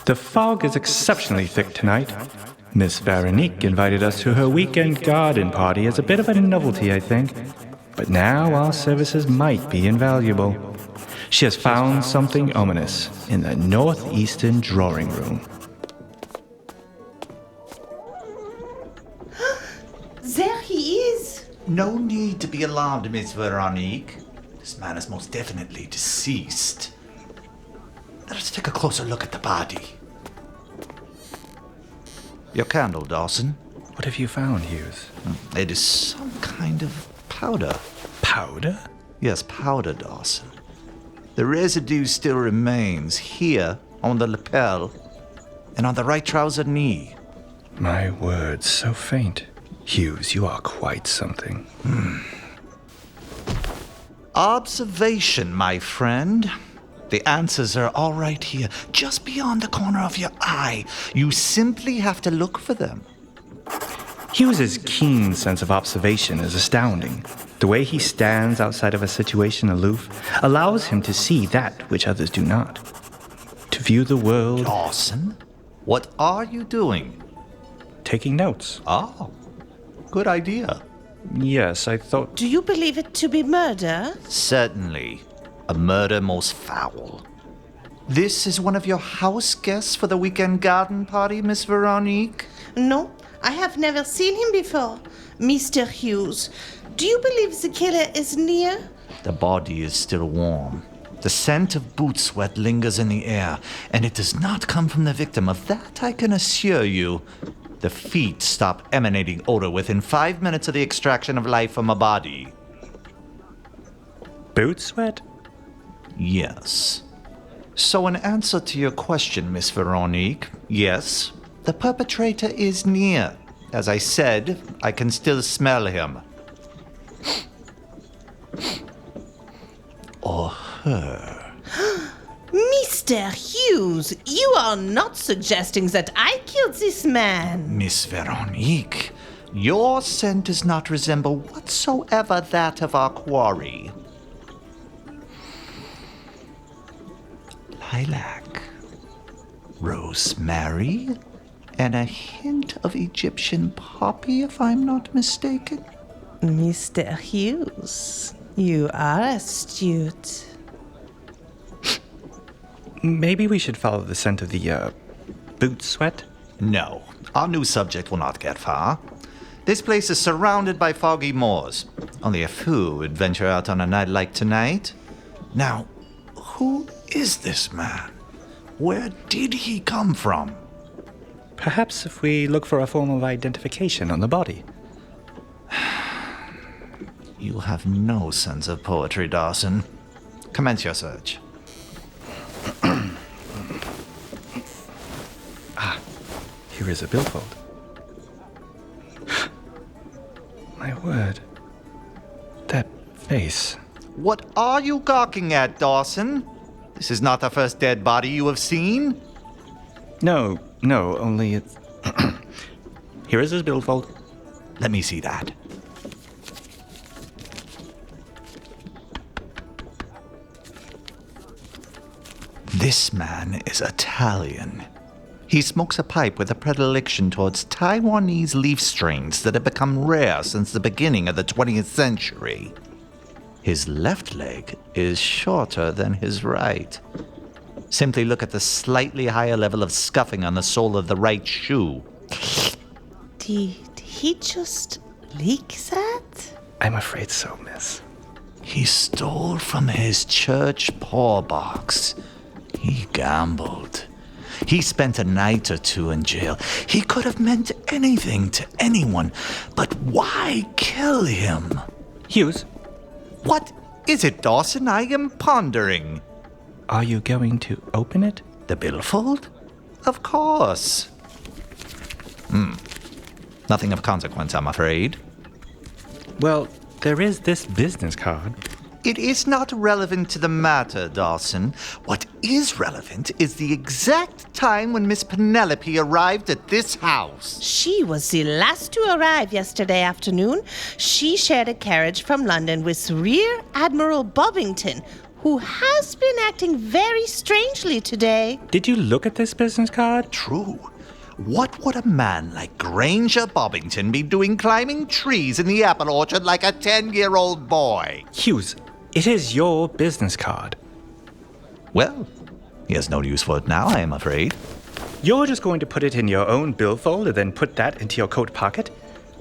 The fog is exceptionally thick tonight. Miss Veronique invited us to her weekend garden party as a bit of a novelty, I think. But now our services might be invaluable. She has found something ominous in the northeastern drawing room. There he is. No need to be alarmed, Miss Veronique. This man is most definitely deceased. Let us take a closer look at the body. Your candle, Dawson. What have you found, Hughes? It is some kind of powder. Powder? Yes, powder, Dawson. The residue still remains here on the lapel and on the right trouser knee. My word, so faint. Hughes, you are quite something. Observation, my friend. The answers are all right here, just beyond the corner of your eye. You simply have to look for them. Hughes's keen sense of observation is astounding. The way he stands outside of a situation aloof allows him to see that which others do not. To view the world... Dawson, what are you doing? Taking notes. Oh, good idea. Yes, I thought... Do you believe it to be murder? Certainly. A murder most foul. This is one of your house guests for the weekend garden party, Miss Veronique? No, I have never seen him before. Mr. Hughes, do you believe the killer is near? The body is still warm. The scent of boot sweat lingers in the air, and it does not come from the victim. Of that I can assure you. The feet stop emanating odor within 5 minutes of the extraction of life from a body. Boot sweat? Yes. So in answer to your question, Miss Veronique, yes, the perpetrator is near. As I said, I can still smell him. Or her. Mr. Hughes, you are not suggesting that I killed this man. Miss Veronique, your scent does not resemble whatsoever that of our quarry. Lilac, rosemary, and a hint of Egyptian poppy, if I'm not mistaken. Mr. Hughes, you are astute. Maybe we should follow the scent of the, boot sweat? No, our new subject will not get far. This place is surrounded by foggy moors. Only a fool would venture out on a night like tonight. Now, who is this man? Where did he come from? Perhaps if we look for a form of identification on the body. You have no sense of poetry, Dawson. Commence your search. Here is a billfold. My word. That face. What are you gawking at, Dawson? This is not the first dead body you have seen. No, only it's... Here is his billfold. Let me see that. This man is Italian. He smokes a pipe with a predilection towards Taiwanese leaf strains that have become rare since the beginning of the 20th century. His left leg is shorter than his right. Simply look at the slightly higher level of scuffing on the sole of the right shoe. Did he just leak that? I'm afraid so, miss. He stole from his church poor box. He gambled. He spent a night or two in jail. He could have meant anything to anyone, but why kill him? Hughes, What is it, Dawson? I am pondering. are you going to open it? The billfold? Of course. Nothing of consequence, I'm afraid. Well, there is this business card. It is not relevant to the matter, Dawson. What is relevant is the exact time when Miss Penelope arrived at this house. She was the last to arrive yesterday afternoon. She shared a carriage from London with Rear Admiral Bobbington, who has been acting very strangely today. Did you look at this business card? True. What would a man like Granger Bobbington be doing climbing trees in the apple orchard like a 10-year-old boy? Hughes, it is your business card. Well, he has no use for it now, I am afraid. You're just going to put it in your own billfold and then put that into your coat pocket?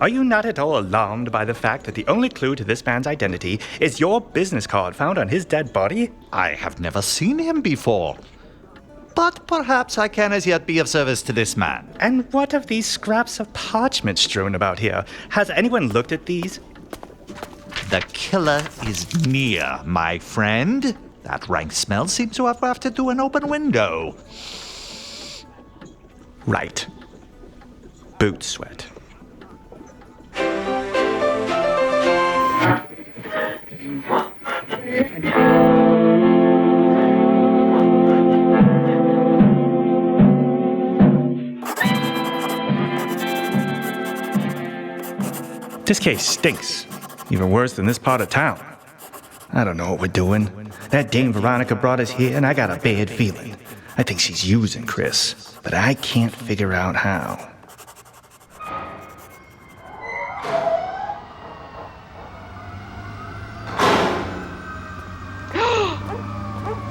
Are you not at all alarmed by the fact that the only clue to this man's identity is your business card found on his dead body? I have never seen him before. But perhaps I can as yet be of service to this man. And what of these scraps of parchment strewn about here? Has anyone looked at these? The killer is near, my friend. That rank smell seems to have wafted through an open window. Right. Boot sweat. This case stinks. Even worse than this part of town. I don't know what we're doing. That dame Veronica brought us here, and I got a bad feeling. I think she's using Chris, but I can't figure out how.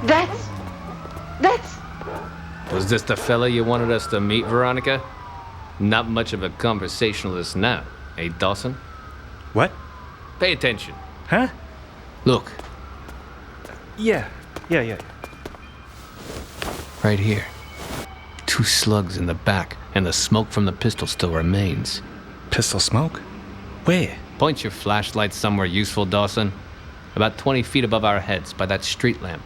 That's... Was this the fella you wanted us to meet, Veronica? Not much of a conversationalist now, eh, Dawson? What? Pay attention. Huh? Look, Yeah. right here. 2 slugs in the back, and the smoke from the pistol still remains. Pistol smoke? Where? Point your flashlight somewhere useful, Dawson. About 20 feet above our heads, by that street lamp.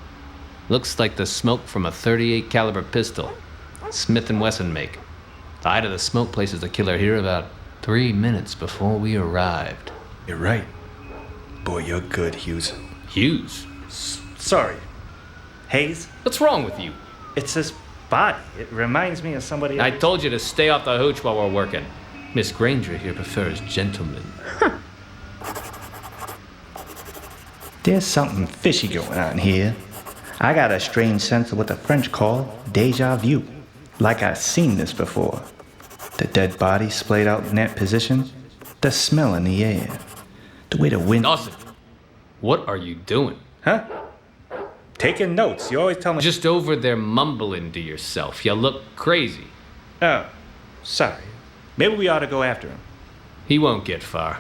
Looks like the smoke from a .38 caliber pistol. Smith & Wesson make. The height of the smoke places the killer here about 3 minutes before we arrived. You're right. Boy, you're good, Hughes. Hughes? Sorry. Hayes? What's wrong with you? It's this body. It reminds me of somebody I else. told you to stay off the hooch while we're working. Miss Granger here prefers gentlemen. There's something fishy going on here. I got a strange sense of what the French call deja vu. Like I've seen this before. The dead body splayed out in that position. The smell in the air. The way the wind... Dawson, what are you doing? Huh? Taking notes. You always tell me... Just over there mumbling to yourself. You look crazy. Oh, sorry. Maybe we ought to go after him. He won't get far.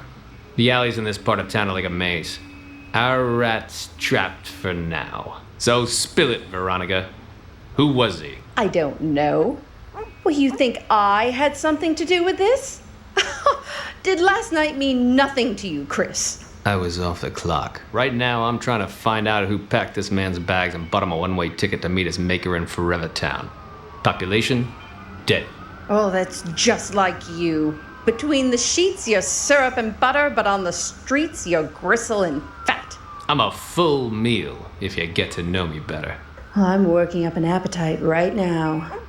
The alleys in this part of town are like a maze. Our rat's trapped for now. So spill it, Veronica. Who was he? I don't know. Well, you think I had something to do with this? Did last night mean nothing to you, Chris? I was off the clock. Right now, I'm trying to find out who packed this man's bags and bought him a one-way ticket to meet his maker in Forever Town. Population? Dead. Oh, that's just like you. Between the sheets, you're syrup and butter, but on the streets, you're gristle and fat. I'm a full meal, if you get to know me better. Well, I'm working up an appetite right now.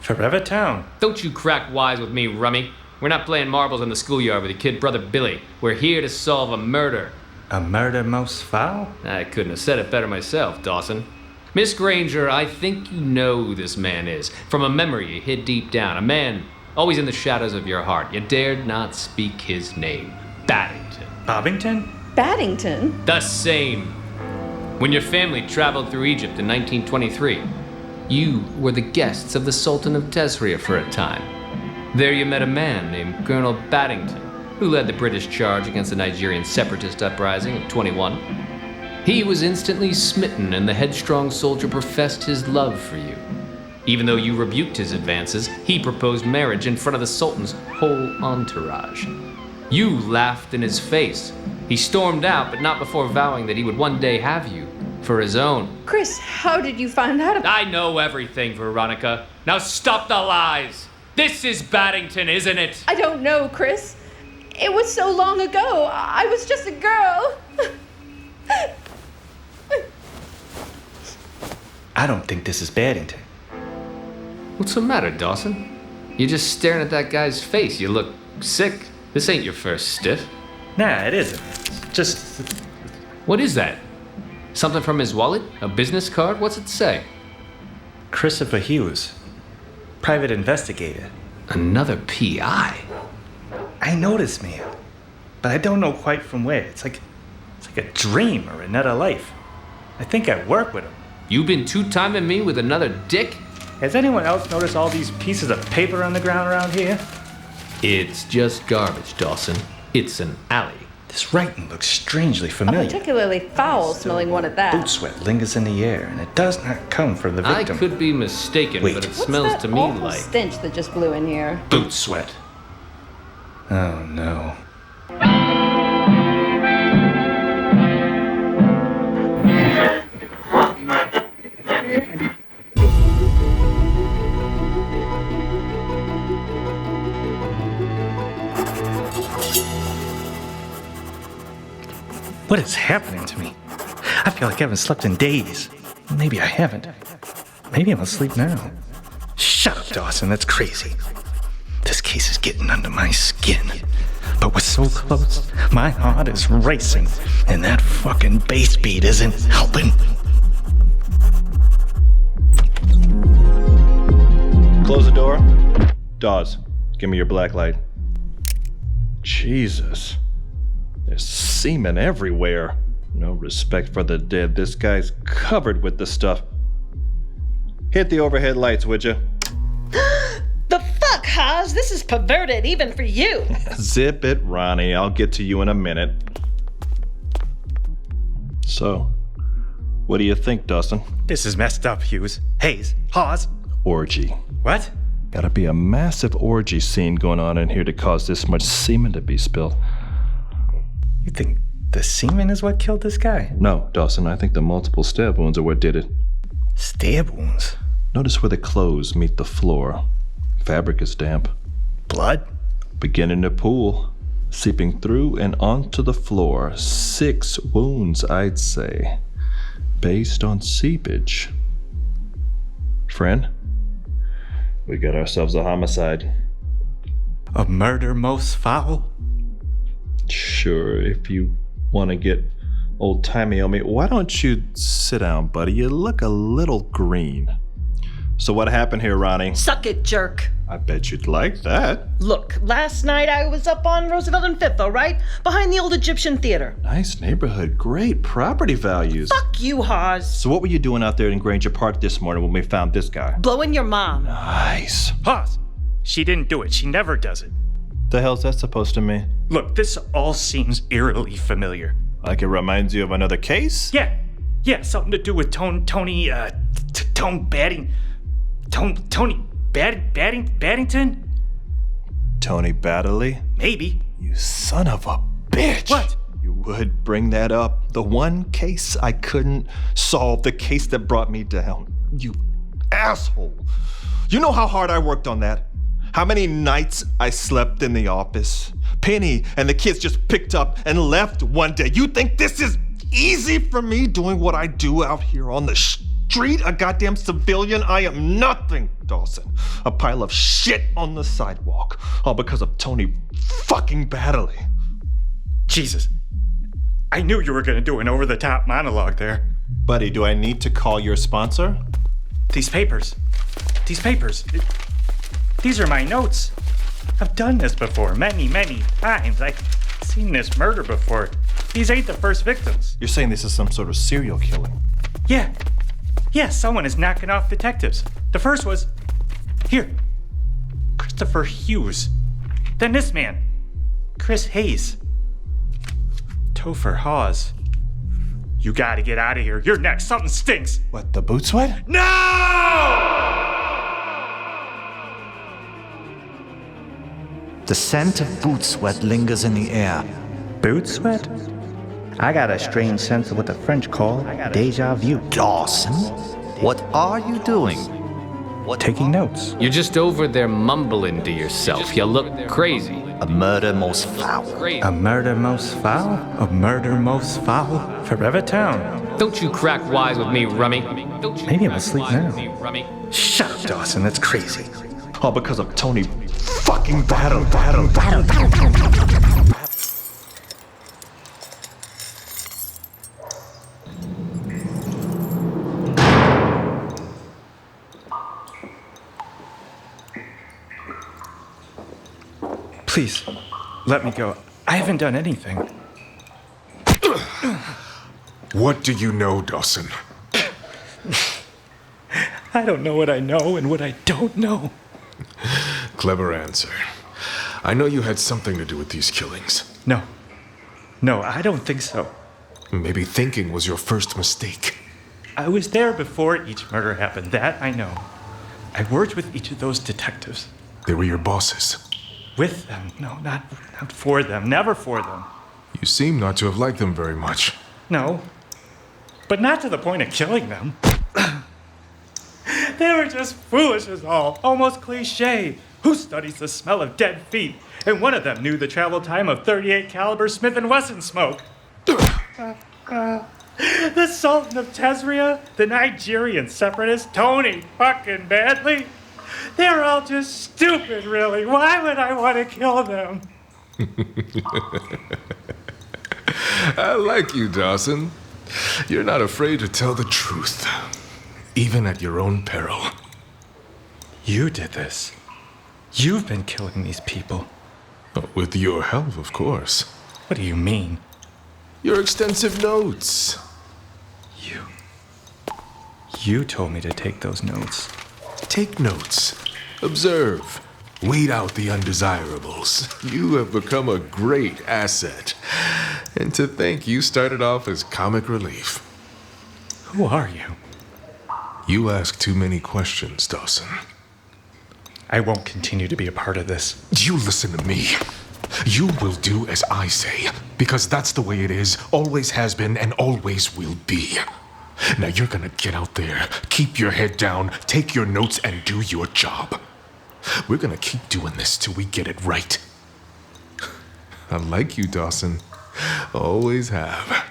Forever Town. Don't you crack wise with me, Rummy. We're not playing marbles in the schoolyard with your kid brother Billy. We're here to solve a murder. A murder most foul? I couldn't have said it better myself, Dawson. Miss Granger, I think you know who this man is. From a memory you hid deep down. A man always in the shadows of your heart. You dared not speak his name. Baddington. Bobbington? Baddington? The same. When your family traveled through Egypt in 1923, you were the guests of the Sultan of Tesria for a time. There you met a man named Colonel Baddington, who led the British charge against the Nigerian separatist uprising of 21. He was instantly smitten, and the headstrong soldier professed his love for you. Even though you rebuked his advances, he proposed marriage in front of the Sultan's whole entourage. You laughed in his face. He stormed out, but not before vowing that he would one day have you for his own. Chris, how did you find out about... I know everything, Veronica. Now stop the lies. This is Baddington, isn't it? I don't know, Chris. It was so long ago. I was just a girl. I don't think this is Baddington. What's the matter, Dawson? You're just staring at that guy's face. You look sick. This ain't your first stiff. Nah, it isn't. It's just... What is that? Something from his wallet? A business card? What's it say? Christopher Hughes, private investigator. Another PI? I noticed, man, but I don't know quite from where. It's like a dream or another life. I think I work with him. You been two-timing me with another dick? Has anyone else noticed all these pieces of paper on the ground around here? It's just garbage, Dawson. It's an alley. This writing looks strangely A familiar. particularly foul-smelling one at that. Boot sweat lingers in the air, and it does not come from the victim. I could be mistaken, Wait. but it What's smells that to me awful like... stench that just blew in here? Boot sweat. Oh no. What is happening to me? I feel like I haven't slept in days. Maybe I haven't. Maybe I'm asleep now. Shut up, Dawson. That's crazy. This case is getting under my skin. But we're so close. My heart is racing. And that fucking bass beat isn't helping. Close the door. Dawes, give me your black light. Jesus. There's semen everywhere. No respect for the dead. This guy's covered with the stuff. Hit the overhead lights, would you? The fuck, Hawes? This is perverted, even for you. Zip it, Ronny. I'll get to you in a minute. So, what do you think, Dawson? This is messed up, Hughes. Hayes. Hawes. Orgy. What? Gotta be a massive orgy scene going on in here to cause this much semen to be spilled. You think the semen is what killed this guy? No, Dawson, I think the multiple stab wounds are what did it. Stab wounds? Notice where the clothes meet the floor. Fabric is damp. Blood? Beginning to pool. Seeping through and onto the floor. 6 wounds, I'd say. Based on seepage. Friend, we got ourselves a homicide. A murder most foul? Sure, if you want to get old-timey on me, why don't you sit down, buddy? You look a little green. So what happened here, Ronny? Suck it, jerk. I bet you'd like that. Look, last night I was up on Roosevelt and Fifth, all right? Behind the old Egyptian theater. Nice neighborhood, great property values. Fuck you, Hawes. So what were you doing out there in Granger Park this morning when we found this guy? Blowing your mom. Nice. Hawes! She didn't do it. She never does it. The hell's that supposed to mean? Look, this all seems eerily familiar. Like it reminds you of another case? Yeah, something to do with Tony Baddington? Tony Baddeley? Maybe. You son of a bitch! What? You would bring that up. The one case I couldn't solve, the case that brought me down. You asshole. You know how hard I worked on that? How many nights I slept in the office? Penny and the kids just picked up and left one day. You think this is easy for me doing what I do out here on the street? A goddamn civilian? I am nothing, Dawson. A pile of shit on the sidewalk. All because of Tony fucking Baddeley. Jesus. I knew you were gonna do an over-the-top monologue there. Buddy, do I need to call your sponsor? These papers. These are my notes. I've done this before many times. I've seen this murder before. These ain't the first victims. You're saying this is some sort of serial killing? Yeah, someone is knocking off detectives. The first was, here, Christopher Hughes. Then this man, Chris Hayes. Topher Hawes. You gotta get out of here. You're next. Something stinks. What, the boot sweat? No! The scent of boot sweat lingers in the air. Boot sweat? I got a strange sense of what the French call deja vu. Dawson? What are you doing? Taking notes. You're just over there mumbling to yourself. You look crazy. A murder most foul. A murder most foul? A murder most foul? Forever Town. Don't you crack wise with me, Rummy. Maybe I'm asleep now. Shut up, Dawson. That's crazy. All because of Tony fucking Baddeley. Please, let me go. I haven't done anything. What do you know, Dawson? I don't know what I know and what I don't know. Clever answer. I know you had something to do with these killings. No. No, I don't think so. Maybe thinking was your first mistake. I was there before each murder happened, that I know. I worked with each of those detectives. They were your bosses. With them. No, not for them. Never for them. You seem not to have liked them very much. No. But not to the point of killing them. They were just foolish as all. Almost cliche. Who studies the smell of dead feet? And one of them knew the travel time of 38 caliber Smith & Wesson smoke. The Sultan of Tesria, the Nigerian separatist Tony fucking Badly. They're all just stupid, really. Why would I want to kill them? I like you, Dawson. You're not afraid to tell the truth, even at your own peril. You did this. You've been killing these people. With your help, of course. What do you mean? Your extensive notes. You told me to take those notes. Take notes. Observe. Weed out the undesirables. You have become a great asset. And to think you started off as comic relief. Who are you? You ask too many questions, Dawson. I won't continue to be a part of this. You listen to me. You will do as I say, because that's the way it is, always has been, and always will be. Now you're gonna get out there, keep your head down, take your notes, and do your job. We're gonna keep doing this till we get it right. I like you, Dawson. Always have.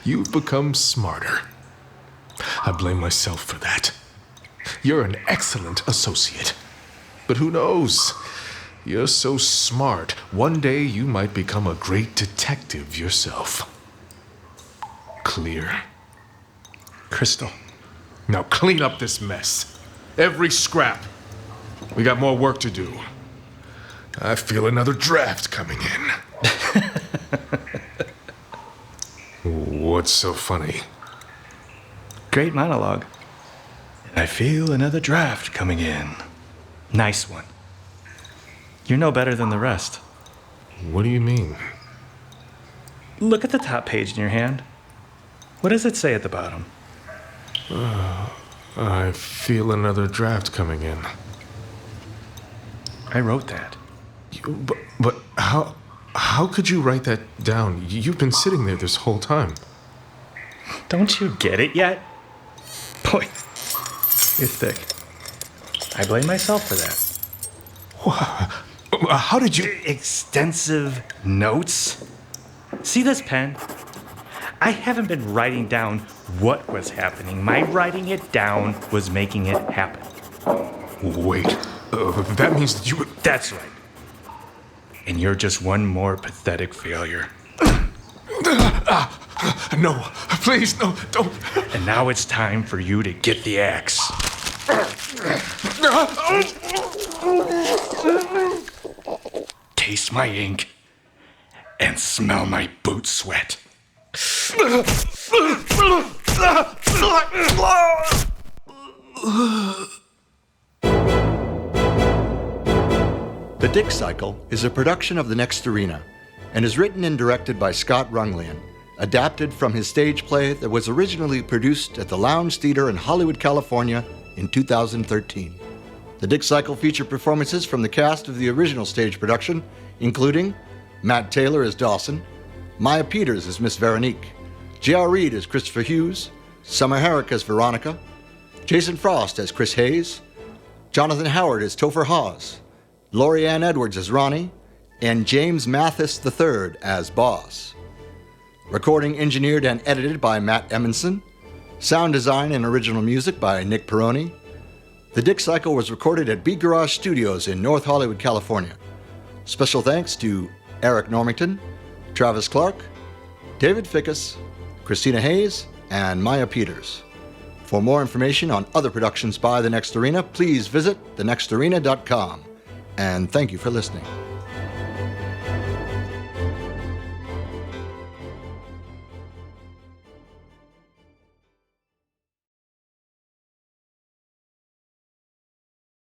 You've become smarter. I blame myself for that. You're an excellent associate. But who knows? You're so smart, one day you might become a great detective yourself. Clear? Crystal. Now clean up this mess. Every scrap. We got more work to do. I feel another draft coming in. What's so funny? Great monologue. I feel another draft coming in. Nice one. You're no better than the rest. What do you mean? Look at the top page in your hand. What does it say at the bottom? I feel another draft coming in. I wrote that. But how could you write that down? You've been sitting there this whole time. Don't you get it yet? Boy, you're thick. I blame myself for that. How did you... Extensive notes? See this pen? I haven't been writing down what was happening. My writing it down was making it happen. Wait, that means that you... That's right. And you're just one more pathetic failure. No, please, no, don't... And now it's time for you to get the axe. Taste my ink and smell my boot sweat. The Dick Cycle is a production of The Next Arena and is written and directed by Scott Rognlien, adapted from his stage play that was originally produced at the Lounge Theater in Hollywood, California in 2013. The Dick Cycle featured performances from the cast of the original stage production, including Matt Taylor as Dawson, Maia Peters as Miss Veronique, J.R. Reed as Christopher Hughes, Summer Herrick as Veronica, Jason Frost as Chris Hayes, Jonathan Howard as Topher Hawes, Lori Ann Edwards as Ronny, and James Mathis III as Boss. Recording engineered and edited by Matt Emonson. Sound design and original music by Nick Peroni. The Dick Cycle was recorded at BeatGarage Studios in North Hollywood, California. Special thanks to Eric Normington, Travis Clark, David Fickus, Christina Hayes, and Maia Peters. For more information on other productions by The Next Arena, please visit thenextarena.com. And thank you for listening.